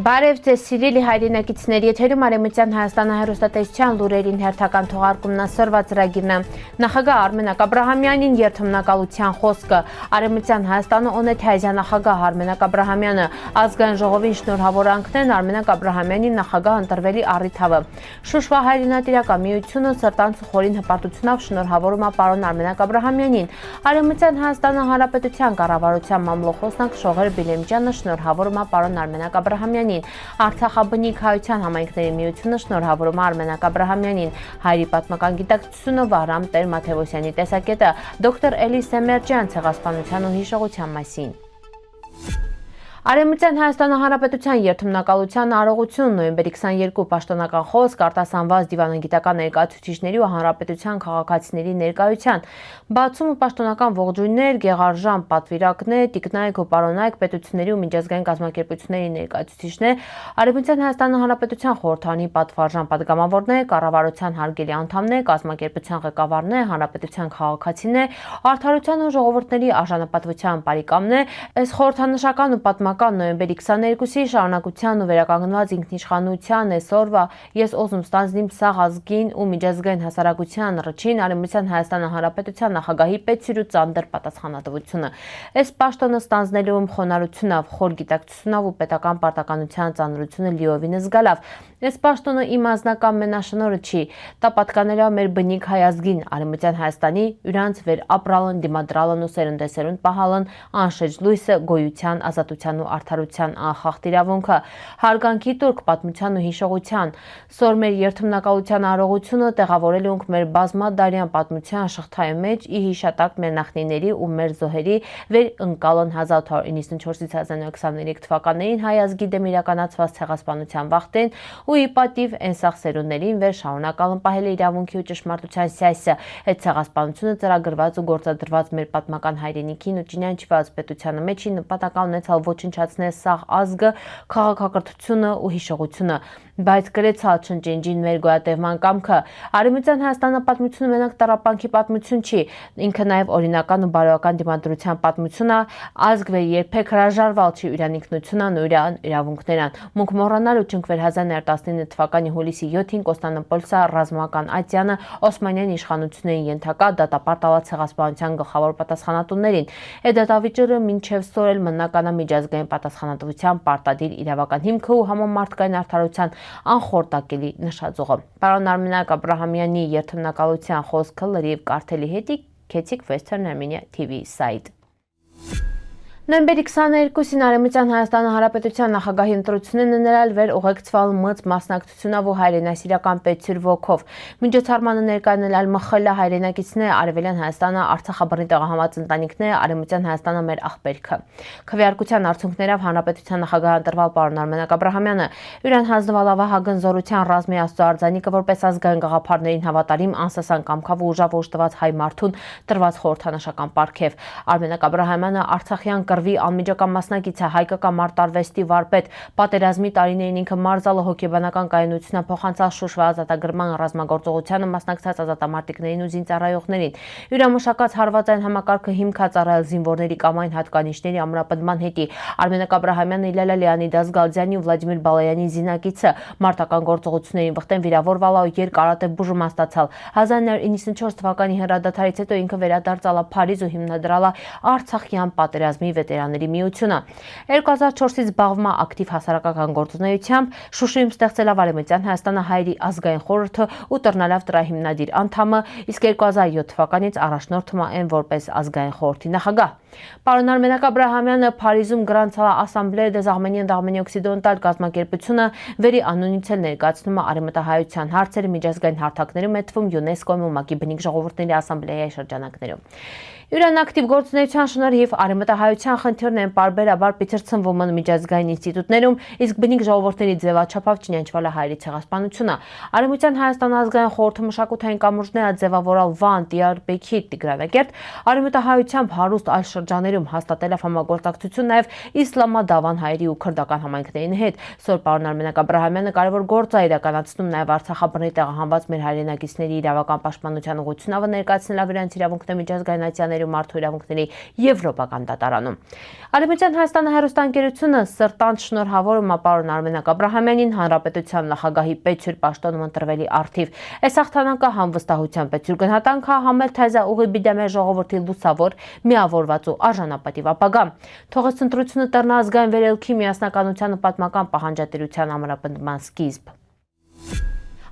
Բարև ձեզ սիրելի հայրենակիցներ, եթերում Արևմտյան Հայաստանի հեռուստատեսության լուրերին հերթական թողարկումն ասորվա ծրագիրն է։ Նախագահ Արմենակ Աբրահամյանին երթմնակալության խոսքը։ Արևմտյան Հայաստանը Օնեթայզյան նախագահ Արմենակ Աբրահամյանը ազգային ժողովին շնորհավորանքներն Արմենակ Աբրահամյանին նախագահ ընտրվելի առիթավը։ Շուշվա հայրենատիրական միությունը սրտանց ու խորին հպարտությունով շնորհավորում է պարոն Արմենակ Աբրահամյանին։ Արևմտյան Հայաստանի Հանրապետության կառավարության մամլոխոսնակ Շողեր Բիլեմջյանը շնորհավորում է պարոն Արմենակ Աբրահամյանին։ Արցախաբնիկ հայության համայնքների միությունը շնորհավորում է Արմենակ Աբրահամյանին։ Հայերի պատմական գիտակցությունը Վահրամ Տեր-Մաթևոսյանի տեսակետը դոկտոր Էլի Սեմերջյան ցեղասպանության ու հիշողության մասին։ Արևմտյան Հայաստանի Հանրապետության երթմնակալության արարողություն նոյեմբերի 22 պաշտոնական խոսք արտասանված դիվանագիտական ներկայացուցիչների ու հանրապետության քաղաքացիների ներկայության բացում ու պաշտոնական ողջույններ, գեղարժան պատվիրակներ, տիկնայք ու պարոնայք պետությունների ու միջազգային կազմակերպությունների ներկայացուցիչներ, Արևմտյան Հայաստանի Հանրապետության խորհրդարանի պատվարժան պատգամավորներ, կառավարության հարգելի անդամներ, կազմակերպության ղեկավարներ, հանրապետության քաղաքացիներ, արդարության ու ժողովուրդների արժանապատվության բարեկամներ, այս խորհրդանշական ու պատմական նոյեմբերի 22-ի շարունակության ու վերականգնված ինքնիշխանության այսօրվա ես օզում ստանձնիմ սաղ ազգին ու միջազգային հասարակության ռչին Արևմտյան Հայաստանի Հանրապետության նախագահի պետք ու ծանր պատասխանատվությունը։ Այս պաշտոնը ստանձնելու խոնարհությունով, խոր գիտակցությունով ու պետական պարտականության ծանրությունը լիովին զգալավ։ Այս պաշտոնը իմ անձնական մենաշնորհը չի, դա պատկանել է մեր բնիկ հայ ազգին, Արևմտյան Հայաստանի յուրանց վեր ապրալն, դիմադրալն ու սերնդեսերունդ պահալն անշեջ լույսը, գոյության, ազատության ու արդարության անխախտ իրավունքը, հարգանքի տուրք պատմության ու հիշողության։ Սոր մեր երթմնակալության արարողությունը տեղավորել ենք մեր բազմադարյան պատմության շղթայի մեջ ի հիշատակ մեր նախնիների ու մեր զոհերի վեր ընկալն 1894-ից 1923 թվականներին հայ ազգի դեմ իրականացված ցեղասպանության վախտեն ու ի պատիվ այնսաղ սերունդներին վեր շարունակալն պահել իրավունքի ու ճշմարտության սյասը։ Այդ ցեղասպանությունը ծրագրված ու գործադրված մեր պատմական հայրենիքին ու ճինանչված պետությանը մեջի նպատակ ունեցալ ոչնչացնել սաղ ազգը, քաղաքակրթությունը ու հիշողությունը, բայց գրեցալ չնջինջին մեր գոյատևման կամքը։ Արևմտյան Հայաստանի պատմությունը մենակ տառապանքի պատմություն չի, ինքը նաև օրինական ու բարոյական դիմադրության պատմություն է, ազգ վեր երբեք հրաժարվել չի իրան ինքնությունն ու իրան իրավունքներն։ Մունք մոռանալու չենք վեր 1919 թվականի հուլիսի 7-ին Կոստանդնուպոլսա ռազմական Ատյանը Օսմանյան իշխանություններին ենթակա դատապարտել ցեղասպանության գլխավոր պատասխանատուներին։ Այդ դատավճիռը մինչև սորել մնական միջազգային պատասխանատվության պարտադիր իրավական հիմքը ու համամարտկային արդարության անխորտակելի նշաձողը։ Պարոն Արմենակ Աբրահամյանի երթմնակալության խոսքը լրիվ կարդելի հետի քեցիկ Western Armenia TV site։ Նոյեմբերի 22-ին Արևմտյան Հայաստանի Հանրապետության նախագահի ընտրությունն ներալ վեր ուղեկցվել մծ մասնակցությունով ու հայրենասիրական պետցիր ոգով։ Միջոցառմանը ներկայանալ ՄԽԼ հայրենակիցներ Արևելյան Հայաստանը Արցախաբռնի տեղահանված ընտանիքները Արևմտյան Հայաստանը մեր աղբերքը։ Քվեարկության արդյունքներով հանրապետության նախագահ ընտրվել պարոն Արմենակ Աբրահամյանը։ Իրան հանձնվել ավահագն զորության ռազմի աստծոարձանիկը որպես ազգային գաղափարներին հավատարիմ անսասան կամքով ու ուժով ուժտված հայ մարդուն տրված խորհրդանշական պարգև։ Արմենակ Աբրահամյանը Արցախյան կռվի անմիջական մասնակից է, հայկական մարտարվեստի վարպետ, պատերազմի տարիներին ինքը մարզալը հոգեբանական կայունությունը փոխանցած Շուշվա ազատագրման ռազմագործողությանը մասնակցած ազատամարտիկներին ու զինծառայողներին։ Յուրամշակած հարվածային համակարգը հիմքած առել զինվորների կամային հատկանիշների ամրապնդման հետի։ Արմենակ Աբրահամյանը Իլալա Լեոնիդ Ազգալձյանի ու Վլադիմիր Բալայանի զինակիցը մարտական գործողություններին վխտեն վիրավորվել ու երկարատև բուժում ստացալ։ 1994 թվականի հրադադարից հետո ինքը վերադարձալ է Փարիզ ու հիմնադրալ է Արցախյան պատերազմի վետերանների միությունը։ 2004-ից զբաղվում է ակտիվ հասարակական գործունեությամբ, Շուշիում ստեղծել է Արևմտյան Հայաստանի հայերի ազգային խորհուրդը ու տրնալավ դրա հիմնադիր անդամը, իսկ 2007 թվականից առաջնորդում է այն որպես ազգային խորհրդի նախագահ։ Պարոն Արմենակ Աբրահամյանը Փարիզում գրանցել է Ասամբլեա des Arméniens d'Arménie Occidentale կազմակերպությունը, վերի անունից էլ ներկայացնում է արևմտահայության հարցերը միջազգային հարթակներում, այդ թվում ՅՈՒՆԵՍԿՕ-ում ու ՄԱԿ-ի բնիկ ժողովուրդների ասամբլեայի շրջանակներում։ Իրան ակտիվ գործունեության շնորհիվ արևմտահայության խնդիրներն են պարբերաբար պիցրցնվում են միջազգային ինստիտուտներում, իսկ բնիկ ժողովուրդների ձևաչափով ճանաչվել է հայերի ցեղասպանությունը։ Արևմտյան Հայաստանի ազգային խորհրդը մշակութային կամուրջներ է ձևավորել Վան, Դիարբեքիր, Տիգրավակերտ, արևմտահայությամբ հարուստ այլ շրջաներում հաստատել է համագործակցություն նաև իսլամադավան հայերի ու քրդական համայնքների հետ։ Սոր պարոն Արմենակ Աբրահամյանը կարևոր գործ է իրականացնում նաև Արցախաբռնի տեղահանված մեր հայրենակիցների իրավական պաշտպանության ուղղությունով ներկայացնելով իրենց իրավունքների միջազգային այցյաների ու մարդու իրավունքների եվրոպական դատարանում։ Արևմտյան Հայաստանի հեռուստաընկերությունը սրտանց շնորհավորում է պարոն Արմենակ Աբրահամյանին հանրապետության նախագահի պետ պաշտոնում ընտրվելի առթիվ։ Այս հաղթանակը համ վստահության պետ գնահատանք է, համ էլ թեզա ուղի բիդամե ժողովրդի լուսավոր, միավորված ու արժանապատիվ ապագա։ Թողեց ընտրությունը դառնա ազգային վերելքի միասնականության ու պատմական պահանջատիրության ամրապնդման սկիզբ։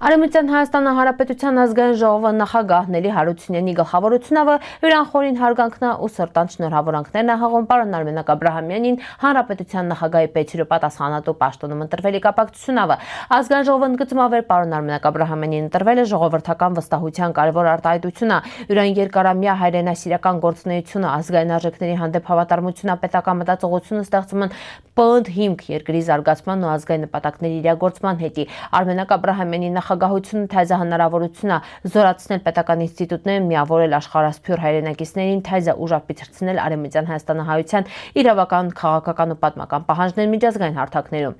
Արևմտյան Հայաստանի Հանրապետության ազգային ժողովի նախագահ Նելի Հարությունյանի գլխավորությունով յուրան խորին հարգանքն ու սրտանց շնորհավորանքներն է հաղում պարոն Արմենակ Աբրահամյանին հանրապետության նախագահի պետ պատասխանատու պաշտոնում ընտրվելի կապակցությունով։ Ազգային ժողովը ընդգծում է պարոն Արմենակ Աբրահամյանին ընտրվելը ժողովրդական վստահության կարևոր արտահայտություն է։ Յուրան երկարամյա հայրենասիրական գործունեությունը, ազգային արժեքների հանդեպ հավատարմությունը, պետական մտածողությունը ստեղծում են պոնտ հիմք երկրի զարգացման ու ազգային նպատակների իրագործման հետի։ Արմենակ Աբրահամյանի նախագահությունը թեզա հնարավորություն է զորացնել պետական ինստիտուտներին, միավորել աշխարհասփյուր հայրենակիցներին, թեզա ուժապիցրցնել Արևմտյան Հայաստանի հայության իրավական, քաղաքական ու պատմական պահանջներ միջազգային հարթակներում։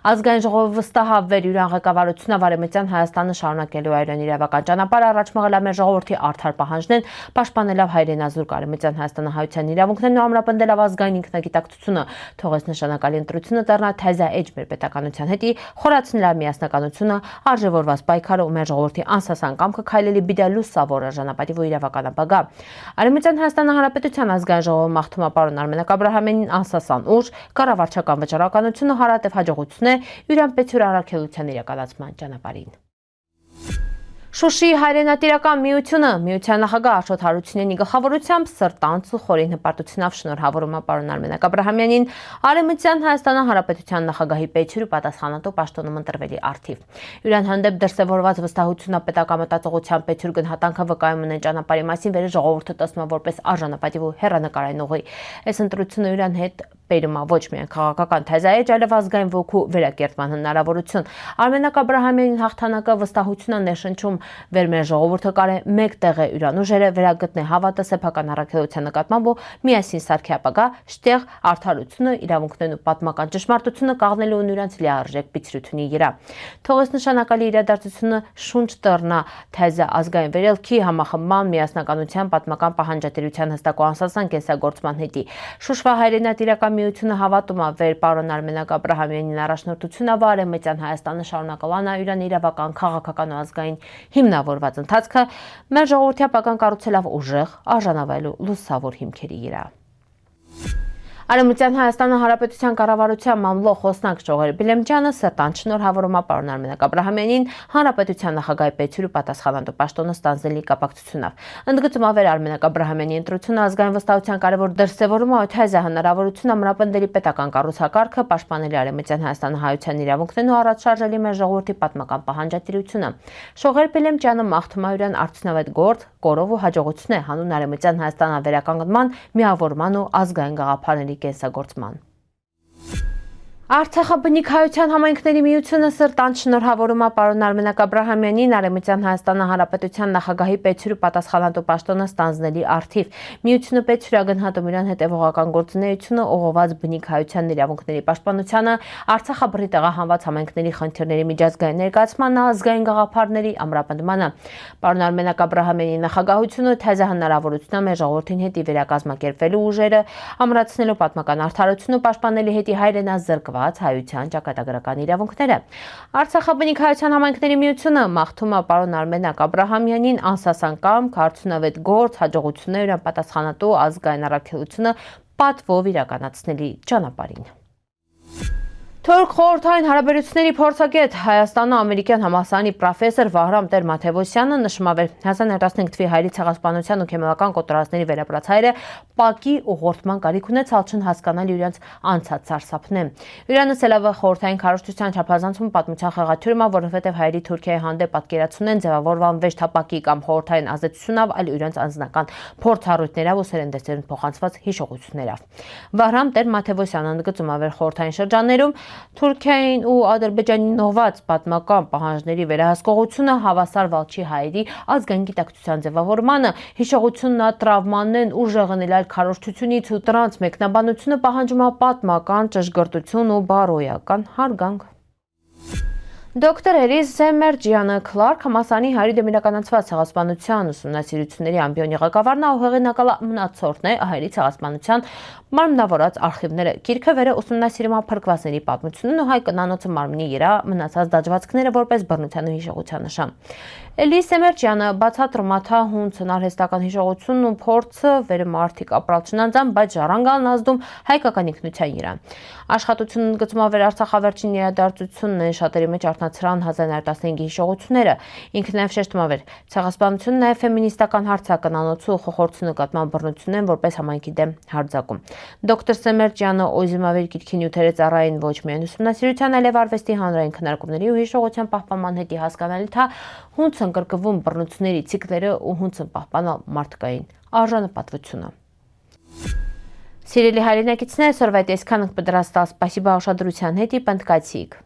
Ազգային ժողովը վստահ է վեր յուրան ղեկավարությունով Արևմտյան Հայաստանը շարունակելու այրան իրավական ճանապարհը առաջ մղել է մեր ժողովրդի արդար պահանջներն, պաշտպանելով հայրենազուրկ Արևմտյան Հայաստանի հայության իրավունքներն ու ամրապնդելով ազգային ինքնագիտակցությունը, թողեց նշանակալի ընտրությունը դառնա թեզա էջ մեր պետականության հետի, խորացնել միասնականությունը, արժևորված պայքարը ու մեր ժողովրդի անսասան կամքը քայլելի բիդա լուսավոր արժանապատիվ ու իրավական ապագա։ Արևմտյան Հայաստանի Հանրապետության ազգային ժողովը մաղթում է պարոն Արմենակ Աբրահամյանին անսասան ուժ, կառավարչական վճռականություն ու հարատև հաջողություն յուրան պետ առաքելության իրականացման ճանապարհին։ Շուշիի հայրենատիրական միությունը միության նախագահ Աշոտ Հարությունյանի գլխավորությամբ սրտանց ու խորին հպարտությունով շնորհավորում է պարոն Արմենակ Աբրահամյանին Արևմտյան Հայաստանի Հանրապետության նախագահի պետ պատասխանատու պաշտոնում ընտրվելի առթիվ։ Յուրան հանդեպ դրսևորված վստահությունը պետական մտածողության պետ գնահատանքը վկայում են ճանապարհի մասին վերը ժողովուրդը տեսնում է որպես արժանապատիվ ու հեռանկարային ուղի։ Այս ընտրությունը յուրան հետ բերում է ոչ միայն քաղաքական թեզայեջ, այլև ազգային ոգու վերակերտման հնարավորություն։ Արմենակ Աբրահամյանին հաղթանակը վստահություն է ներշնչում վեր մեր ժողովուրդը կարե մեկ տեղ է յուրան ուժերը վերագտնե հավատը սեփական առաքելության նկատմամբ ու միասին սարքի ապագա, շտեղ արդարությունը, իրավունքներն ու պատմական ճշմարտությունը կաղնելու ու նրանց լիարժեք պիցրությունի իրա։ Թողեց նշանակալի իրադարձությունը շունչ տռնա թեզա ազգային վերելքի, համախմբման, միասնականության, պատմական պահանջատիրության հստակ ու անսասան կենսագործման հետի։ Շուշվա հայրենատիրական միությունը հավատում է վեր պարոն Արմենակ Աբրահամյանին առաջնորդությունը Արևմտյան Հայաստանը շարունակալան յուրան իրավական, քաղաքական ու ազգային հիմնավորված ընթացքը մեր ժողովրդի ապագան կառուցելով ուժեղ, արժանավայել ու լուսավոր հիմքերի իրա։ Արևմտյան Հայաստանի Հանրապետության կառավարության մամլո խոսնակ Ժողեր Բիլեմջյանը սրտանց շնորհավորում է պարոն Արմենակ Աբրահամյանին հանրապետության նախագահի պետ պատասխանատու պաշտոնը ստանձնելի կապակցությունով։ Ընդգծում է վեր Արմենակ Աբրահամյանի ընտրությունը ազգային վստահության կարևոր դրսևորում է թեզա հնարավորություն ամրապնդելի պետական կառուցակարգը, պաշտպանելի Արևմտյան Հայաստանի հայության իրավունքներն ու առաջ շարժելի մեր ժողովրդի պատմական պահանջատիրությունը։ Ժողեր Բիլեմջյանը մաղթում է յուրան արդյունավետ գործ, կորով ու հաջողություն է հանուն Արևմտյան Հայաստանի վերականգնման, միավորման ու ազգային գաղափարների կենսագործման։ Արցախաբնիկ հայության համայնքների միությունը սրտանց շնորհավորում է պարոն Արմենակ Աբրահամյանին Արևմտյան Հայաստանի Հանրապետության նախագահի պետ պատասխանատու պաշտոնը ստանձնելի առթիվ։ Միությունը պետ գնահատում իրան հետևողական գործունեությունը ուղղված բնիկ հայության իրավունքների պաշտպանությանը, Արցախաբռնի տեղահանված համայնքների խնդիրների միջազգային ներկայացմանը, ազգային գաղափարների ամրապնդմանը։ Պարոն Արմենակ Աբրահամյանի նախագահությունը թեզա հնարավորություն է մեր ժողովրդին հետի վերակազմակերպվելու ուժերը, ամրացնելու պատմական արդարությունը, պաշտպանելի հետի հայրենազրկված հայության ճակատագրական իրավունքները։ Արցախաբնիկ հայության համայնքների միությունը մաղթում է պարոն Արմենակ Աբրահամյանին անսասան կամք, արդյունավետ գործ, հաջողություններ ու պատասխանատու ազգային առաքելությունը պատվով իրականացնելի ճանապարհին։ Թուրք խորհրդային հարաբերությունների փորձագետ Հայաստանը ամերիկյան համալսարանի պրոֆեսոր Վահրամ Տեր-Մաթևոսյանը նշում է 1915 թվականի հայերի ցեղասպանության ու քիմիական կոտորածների վերապրած հայերը Պակի ուղղորդման կարիք ունեցալ չեն հասկանալ իրենց անցած սարսափն է։ Իրանս ելավը խորհրդային քարոզչության չափազանցում պատմության խեղաթյուրում է, որովհետև հայերի Թուրքիայի հանդեպ պատկերացումն ձևավորվան վեճ թապակի կամ խորհրդային ազդեցությունով, այլ իրենց անձնական փորձառույթներով ու սերնդեսերունդ փոխանցված հիշողություններով։ Վահրամ Տեր-Մաթևոսյանը ընդգծում է, որ խորհրդային շրջաններում Թուրքիային ու Ադրբեջանին նողված պատմական պահանջների վերահսկողությունը հավասար վալչի հայերի ազգային գիտակցության ձևավորմանը, հիշողությունն տրավմանն ուժը գնել քարոզչությունից ու տրանց մեկնաբանությունը պահանջում է պատմական ճշգրտություն ու բարոյական հարգանք։ Դոկտոր Էլիզ Սեմերջյանը Քլարք համալսարանի հայերի դեմ իրականացված ցեղասպանության ուսումնասիրությունների ամբիոնի ղեկավարն ու հեղինակալը մնացորդն է հայերի ցեղասպանության մարմնավորած արխիվները։ Գիրքը վերը ուսումնասիրում է փրկվածների պատմությունն ու հայ կնանոցը մարմնի երա մնացած դաջվածքները որպես բռնության ու հիշողության նշան։ Էլիզ Սեմերջյանը բացատրում է հունցն արհեստական հիշողությունն ու փորձը վերը մարդիկ ապրալ չնանձան, բայց ժառանգալն ազդում հայկական ինքնության երան։ Աշխատությունն ընդգծում է վեր Արցախավերջին իրադարձությունն է շատերի մեջ արթնացրան 1915-ի հիշողությունները։ Ինքն նաև շեշտում է վեր ցեղասպանությունը նաև ֆեմինիստական հարցակնանոցը ու խոխորձու նկատմամբ բռնությունն են որպես համայնքի դեմ հարձակում։ Դոկտոր Սեմերջյանը օզիմավեր գիրքի նյութերը ծառայեն ոչ միայն ուսումնասիրության, այլև արվեստի հանրային քննարկումների ու հիշողության պահպանման հետ հասկանալի թե հունց ընկրկվում բռնությունների ցիկլերը ու հունց պահպանալ մարդկային արժանապատվությունը։ Սիրելի հայրենակիցներ, այսօրվա այսքանը կդրաստալ, սպասիբա ուշադրության հետ, պնդկացիք։